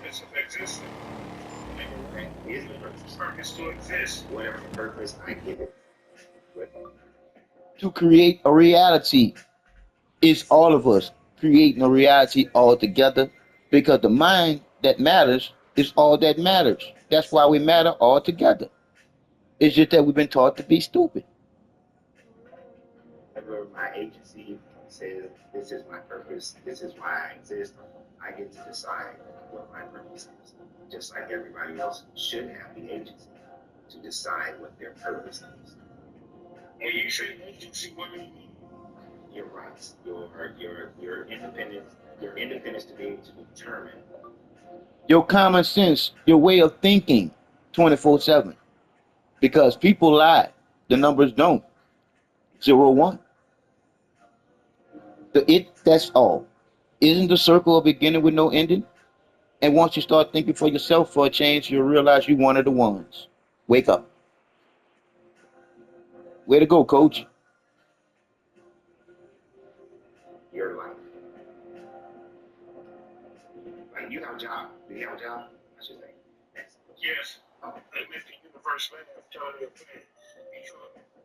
purpose of existing. Right? Is the purpose to exist, whatever purpose I give it. But To create a reality is all of us creating a reality all together because the mind that matters is all that matters. That's why we matter all together. It's just that we've been taught to be stupid. whatever my agency says, this is my purpose, this is why I exist, I get to decide what my purpose is. Just like everybody else should have the agency to decide what their purpose is. When you say agency, what do you mean? Your rights, your independence, your independence to be able to determine. Your common sense, your way of thinking 24/7. Because people lie. The numbers don't. 0, 1. That's all. Isn't the circle a beginning with no ending? And once you start thinking for yourself for a change, you'll realize you're one of the ones. Wake up. Way to go, coach. Your life. Like you have a job. Do you have a job? I should say. Yes. Oh. And Mr. Universe Lab telling your plan.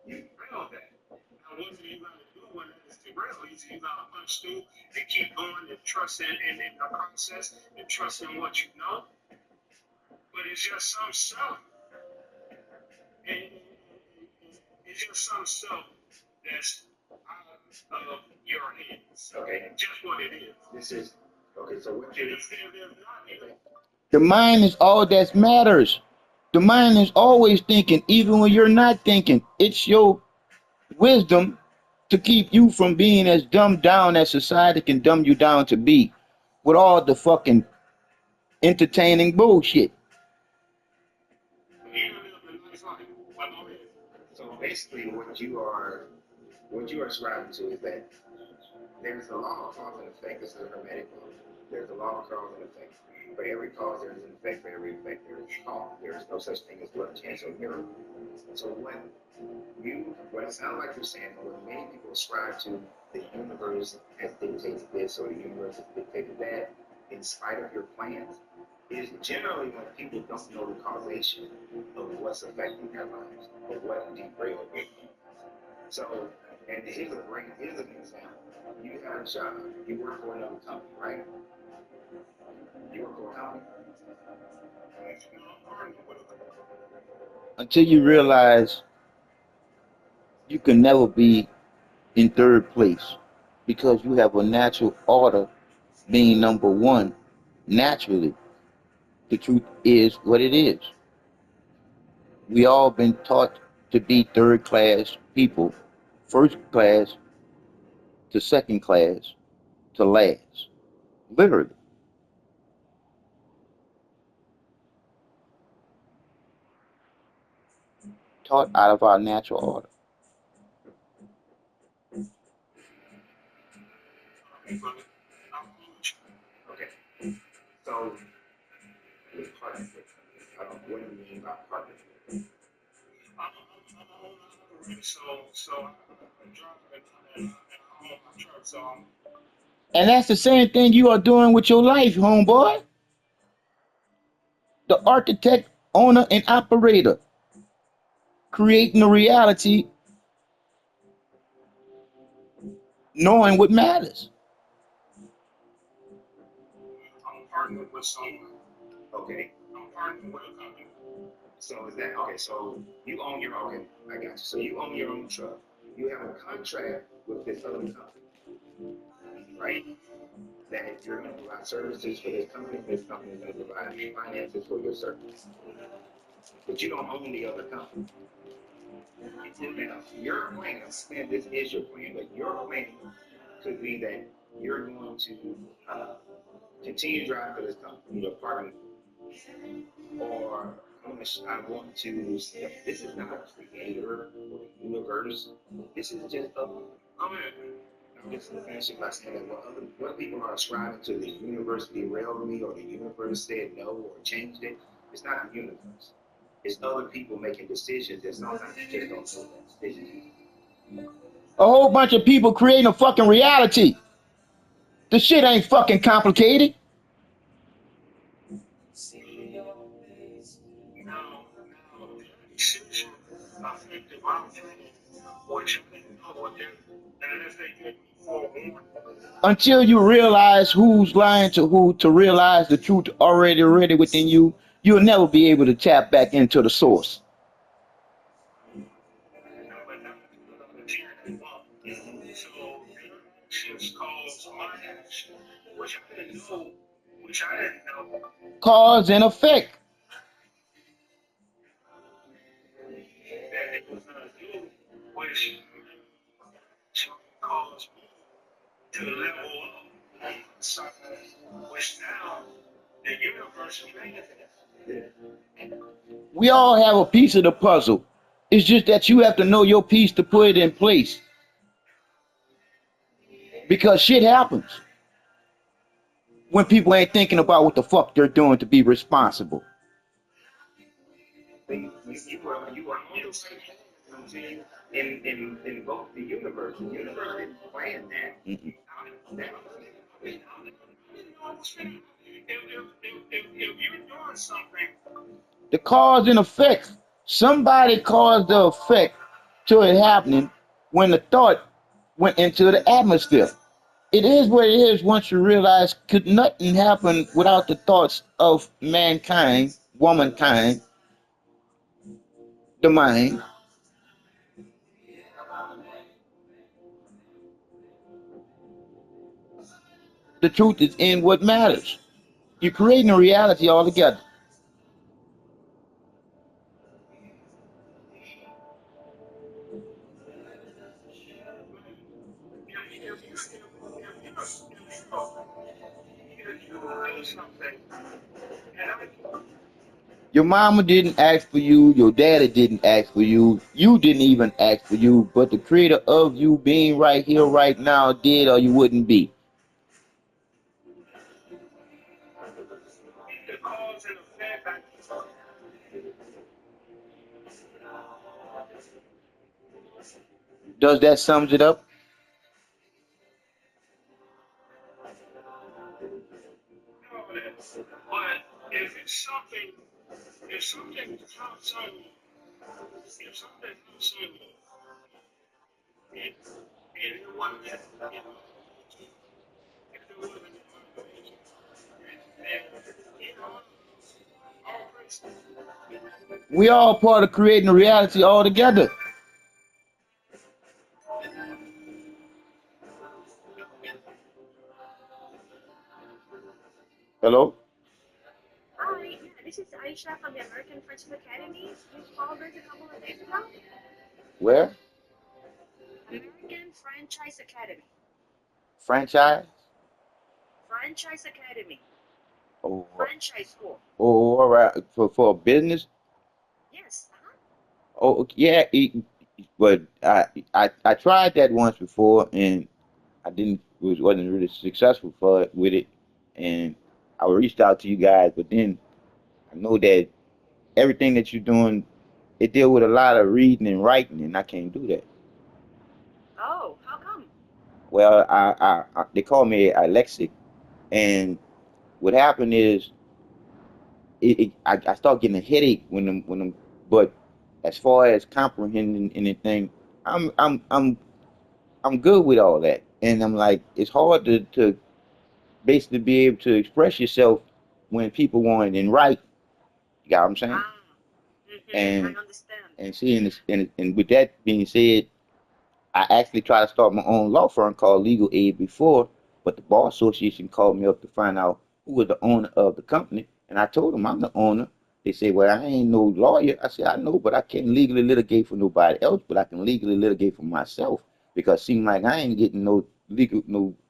You real that. Now, what do you gotta do when it's the real easy? You gotta punch through and keep going and trust in the process and trust in what you know. But it's just some stuff. And it's just some stuff that's out of your hands. Okay. Just what it is. This is okay, so what you if there's not The mind is all that matters. The mind is always thinking, even when you're not thinking. It's your wisdom to keep you from being as dumbed down as society can dumb you down to be with all the fucking entertaining bullshit. so basically what you are ascribing to is that there's a law of cause and effect. This is a hermetic law. There's a law of cause and effect. For every cause, there is an effect. For every effect, there is a cause. There is no such thing as luck, chance, or miracle. So what it sounds like you're saying, or what many people ascribe to the universe has dictated this, or the universe has dictated that, in spite of your plans, is generally when people don't know the causation of what's affecting their lives, or what derailed their lives. So, and here's an example. You have a job. You work for another company, right? You work for a company. Until you realize you can never be in third place because you have a natural order being number one naturally. The truth is what it is. We all been taught to be third class people, first class to second class to last. Literally. Taught out of our natural order. Okay. So, partnership. What do you mean by partnership? So I'm driving and I own my truck. So And that's the same thing you are doing with your life, homeboy. The architect, owner, and operator. Creating a reality, knowing what matters. I'm partnered with someone. Okay. I'm partnered with a company. So is that okay? So you own your own. I got you. So you own your own truck. You have a contract with this other company, right? That you're going to provide services for this company. This company is going to provide finances for your service. But you don't own the other company. Now, your plan, and this is your plan, but your plan could be that you're going to continue driving for this company, your partner, or I want to. This is not a creator or a universe. This is just a. I'm just finishing by saying that what people are ascribing to the universe derailed me or the universe said no or changed it, it's not the universe. It's other people making decisions that sometimes you just don't know that decision. A whole bunch of people creating a fucking reality. The shit ain't fucking complicated. Now their decision affected my opinion, which I didn't know what they unless they gave me forewarning. Until you realize who's lying to who, to realize the truth already within you, you'll never be able to tap back into the source. But not the tyranny one. So their actions caused my action, which I didn't know, which I didn't know Cause and effect. that they was gonna do, which caused me to level up, so, which now the universe made it. We all have a piece of the puzzle. It's just that you have to know your piece to put it in place. Because shit happens when people ain't thinking about what the fuck they're doing to be responsible. You were on your right hand until you invoked the universe. The universe didn't plan that. Mm-mm. I mean, I didn't know it was finna. If you're doing something, The cause and effect. Somebody caused the effect to it happening when the thought went into the atmosphere. It is what it is once you realize could nothing happen without the thoughts of mankind, womankind, the mind. The truth is in what matters. You're creating a reality altogether. if you do something, and I Your mama didn't ask for you, your daddy didn't ask for you didn't even ask for you, but the creator of you being right here, right now did or you wouldn't be. the cause and effect, I Does that sums it up? know that. But if it's something, if something comes on you, if something comes on you, and, and it wasn't in my nature, if it wasn't in my nature, then you know, all praise. We all part of creating a reality all together. Hello? Hi, yeah, this is Aisha from the American Friendship Academy. You called us a couple of days ago? Where? American Franchise Academy. Franchise? Franchise Academy. Oh, Franchise school. all right. For a business? Yes, uh-huh. Oh, yeah. But I tried that once before and I didn't wasn't really successful for it with it, and I reached out to you guys, but then I know that everything that you're doing, it deal with a lot of reading and writing, and I can't do that. Oh, how come? Well, they call me alexic, and what happened is I start getting a headache but as far as comprehending anything, I'm I'm I'm I'm good with all that, and I'm like it's hard to basically be able to express yourself when people want it in write. You got what I'm saying? Ah, I And understand. and seeing this, and with that being said, I actually tried to start my own law firm called Legal Aid before, but the Bar Association called me up to find out who was the owner of the company, and I told them I'm the owner. They said, "Well, I ain't no lawyer." I said, "I know, but I can't legally litigate for nobody else, but I can legally litigate for myself because it seems like I ain't getting no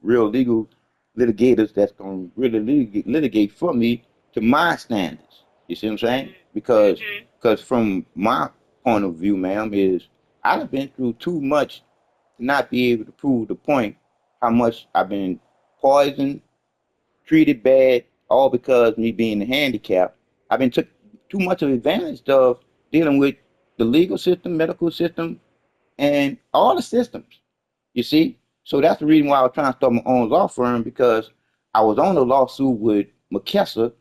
real legal litigators that's gonna really litigate for me to my standards." You see what I'm saying? Mm-hmm. Because from my point of view, ma'am, is I've been through too much to not be able to prove the point how much I've been poisoned, treated bad, all because me being handicapped. I've been took too much of advantage of dealing with the legal system, medical system, and all the systems. You see? So that's the reason why I was trying to start my own law firm because I was on a lawsuit with McKesser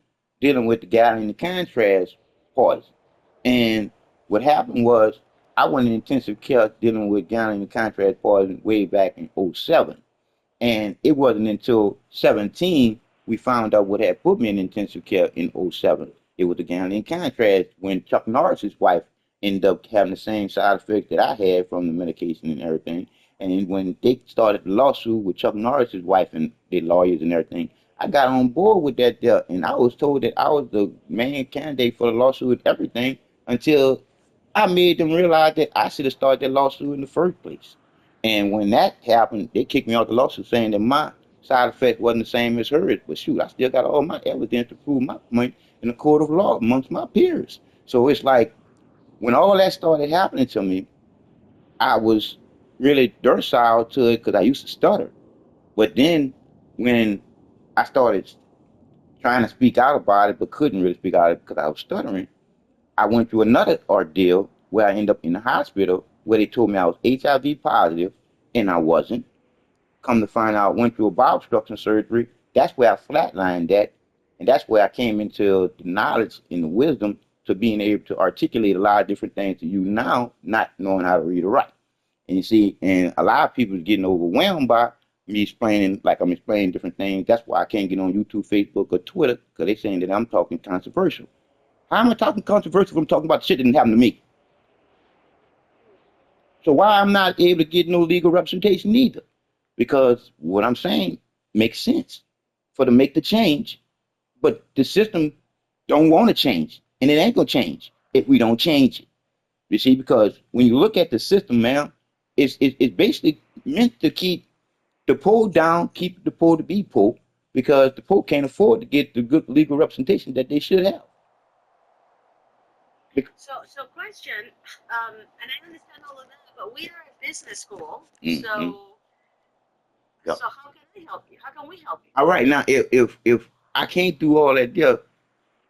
dealing with the guy in the contrast parties. And what happened was I went in intensive care dealing with guy in the contrast parties way back in '07. And it wasn't until 17 we found out what had put me in intensive care in '07. It was the gambling contrast when Chuck Norris's wife ended up having the same side effects that I had from the medication and everything. And when they started the lawsuit with Chuck Norris's wife and the lawyers and everything, I got on board with that deal. And I was told that I was the main candidate for the lawsuit and everything until I made them realize that I should have started that lawsuit in the first place. And when that happened, they kicked me out the lawsuit saying that my side effect wasn't the same as hers. But shoot, I still got all my evidence to prove my point in the court of law amongst my peers. So it's like when all that started happening to me, I was really docile to it because I used to stutter. But then when I started trying to speak out about it, but couldn't really speak out because I was stuttering, I went through another ordeal where I ended up in the hospital where they told me I was HIV positive and I wasn't. Come to find out, went through a bowel obstruction surgery. That's where I flatlined that, and that's where I came into the knowledge and the wisdom to being able to articulate a lot of different things to you now, not knowing how to read or write. And you see, and a lot of people are getting overwhelmed by me explaining, like I'm explaining different things. That's why I can't get on YouTube, Facebook, or Twitter, because they're saying that I'm talking controversial. How am I talking controversial if I'm talking about shit that didn't happen to me? So why I'm not able to get no legal representation either? Because what I'm saying makes sense for to make the change, but the system don't want to change, and it ain't gonna change if we don't change it. You see, because when you look at the system, man, it's basically meant to keep the poor down, keep the poor to be poor, because the poor can't afford to get the good legal representation that they should have. So question, and I understand all of that, but we are a business school, Mm-hmm. Yep. so how can I help you? How can we help you? All right, now if I can't do all that, yeah,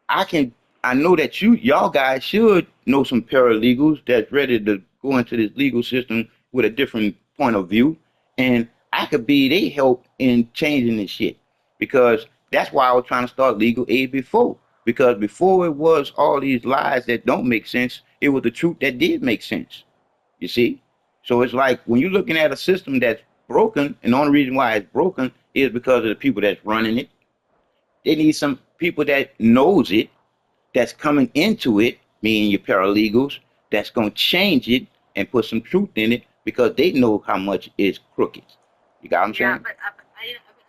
I can. I know that y'all guys should know some paralegals that's ready to go into this legal system with a different point of view, and I could be they help in changing this shit because that's why I was trying to start legal aid before. Because before it was all these lies that don't make sense, it was the truth that did make sense. You see, so it's like when you're looking at a system that's broken, and the only reason why it's broken is because of the people that's running it. They need some people that knows it that's coming into it, meaning your paralegals, that's going to change it and put some truth in it because they know how much is crooked. You got what I'm Yeah, saying? but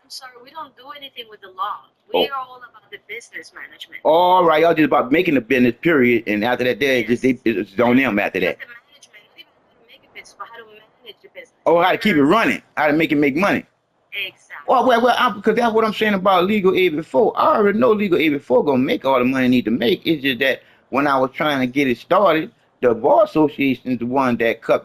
I'm sorry, we don't do anything with the law. We Oh, are all about the business management. all right. Y'all just about making the business, period. And after that, there, just Yes, it's on them after just that. the management, not even how to make a business, but how to manage the business. Oh, how to keep it Because running, how to make it make money. exactly, Because that's what I'm saying about legal aid before. I already know legal aid before gonna make all the money I need to make. It's just that when I was trying to get it started, the bar association is the one that cut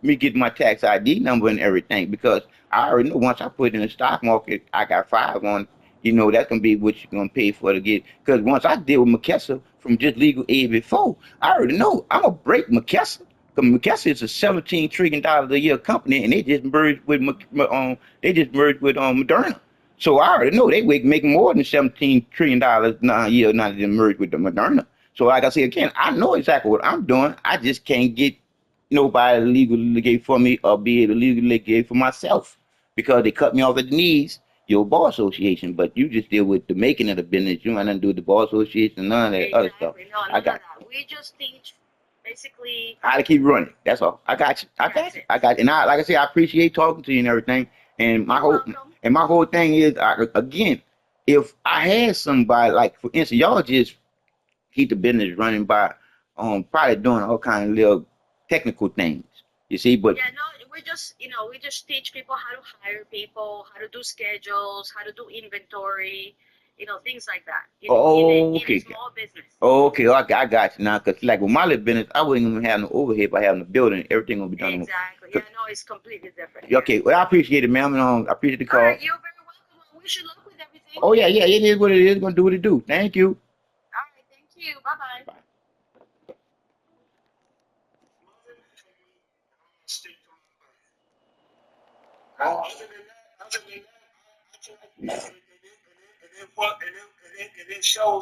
me getting my tax ID number and everything because I already know once I put it in the stock market, I got five on. You know that's gonna be what you're gonna pay for to get. Because once I deal with McKesson from just legal aid before, I already know I'm gonna break McKesson. Because McKesson is a $17 trillion a year company, and they just merged with Moderna. So I already know they make more than $17 trillion a year now that they merged with the Moderna. So like I say again, I know exactly what I'm doing. I just can't get nobody to legally litigate for me or be able to legally litigate for myself because they cut me off at the knees. Your bar association, but you just deal with the making of the business. You ain't nothing to do with the bar association, none of that other stuff. exactly. No, I none of got that. We just teach basically. how to keep running. That's all. I got you. I got That's you. it. I got you. And I, like I said, I appreciate talking to you and everything. And You're welcome. my whole thing is, again, if I had somebody like, for instance, y'all just keep the business running by, probably doing all kind of little technical things. You see, but Yeah, no, we just teach people how to hire people, how to do schedules, how to do inventory, things like that. In a okay, small business. okay, I got you now. Cause like with my little business, I wouldn't even have no overhead by having a building. Everything gonna be done. Exactly. Yeah, no, it's completely different here. Okay, well, I appreciate it, ma'am. And, I appreciate the All call. right, you're very welcome. I wish you luck with everything. Oh yeah, yeah, it is what it is. Gonna do what it do. Thank you. All right, thank you. Bye bye. Bye. Other than that, I tried to, and it shows